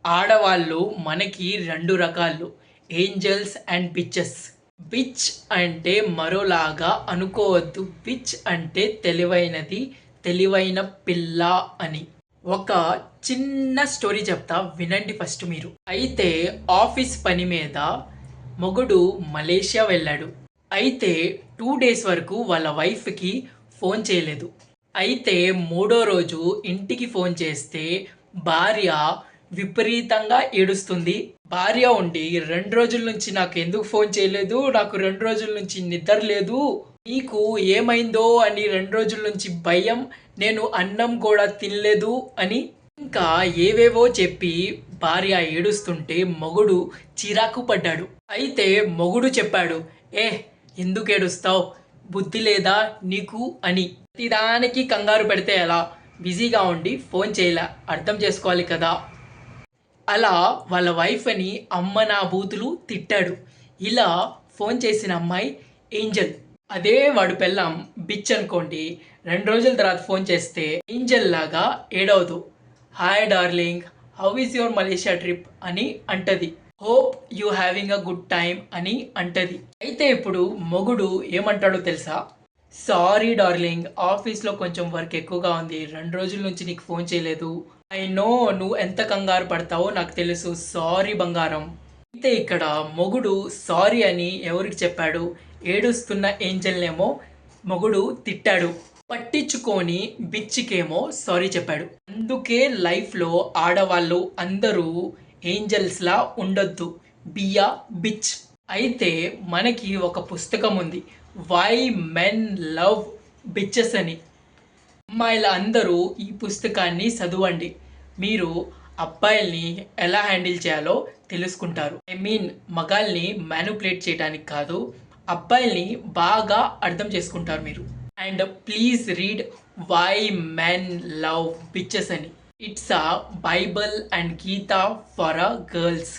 ఆడవాళ్ళు మనకి 2 రకాలు. Angeles and bitches. బిచ్ అంటే మరోలాగా అనుకోవద్దు. బిచ్ అంటే తెలివైనది, తెలివైన పిల్ల అని. ఒక చిన్న స్టోరీ చెప్తా వినండి ఫస్ట్ మీరు. అయితే ఆఫీస్ పని మీద మొగుడు మలేషియా వెళ్ళాడు. అయితే 2 డేస్ వరకు వాళ్ళ వైఫ్‌కి ఫోన్ చేయలేదు. అయితే మూడో రోజు ఇంటికి ఫోన్ చేస్తే భార్య విపరీతంగా ఏడుస్తుంది. భార్య ఉండి 2 రోజుల నుంచి నాకు ఎందుకు ఫోన్ చేయలేదు? నాకు 2 రోజుల నుంచి నిద్ర లేదు. నీకు ఏమైందో అని 2 రోజుల నుంచి భయం. నేను అన్నం కూడా తినలేదు అని ఇంకా ఏవేవో చెప్పి భార్య ఏడుస్తుంటే మొగుడు చిరాకు పడ్డాడు. అయితే మొగుడు చెప్పాడు, "ఏ ఎందుకు ఏడుస్తావు? బుద్ధి లేదా నీకు" అని. ప్రతిదానికి కంగారు పెడితే ఎలా? బిజీగా ఉండి ఫోన్ చేయలే. అర్థం చేసుకోవాలి కదా! అలా వాళ్ళ వైఫ్‌ని అమ్మ నా బూతులు తిట్టాడు. ఇలా ఫోన్ చేసిన అమ్మాయి ఏంజెల్. అదే వాడి పెళ్ళాం బిచ్ అనుకోండి. 2 రోజుల తర్వాత ఫోన్ చేస్తే ఏంజెల్ లాగా ఏడవదు. Hi darling, how is your Malaysia trip అని అంటది. Hope you having a good time అని అంటది. అయితే ఇప్పుడు మొగుడు ఏమంటాడో తెలుసా? సారీ డార్లింగ్, ఆఫీస్‌లో కొంచెం వర్క్ ఎక్కువగా ఉంది. 2 రోజుల నుంచి నీకు ఫోన్ చేయలేదు. ఐ నో నువ్వు ఎంత కంగారు పడతావో నాకు తెలుసు. సారీ బంగారం. అయితే ఇక్కడ మొగుడు సారీ అని ఎవరికి చెప్పాడు? ఏడుస్తున్న ఏంజెల్‌నేమో మొగుడు తిట్టాడు. పట్టించుకోని బిచ్‌కేమో సారీ చెప్పాడు. అందుకే లైఫ్‌లో ఆడవాళ్ళు అందరూ ఏంజెల్స్‌లా ఉండొద్దు. Be a bitch. అయితే మనకి ఒక పుస్తకం ఉంది. 'వై మెన్ లవ్ బిచెస్' అని. అమ్మాయిలందరూ ఈ పుస్తకాన్ని చదవండి. మీరు అబ్బాయిల్ని ఎలా హ్యాండిల్ చేయాలో తెలుసుకుంటారు. ఐ మీన్ మగాల్ని మ్యానిపులేట్ చేయడానికి కాదు. అబ్బాయిల్ని బాగా అర్థం చేసుకుంటారు మీరు. And please read 'why men love bitches' అని. It's a bible and Gita for a girls.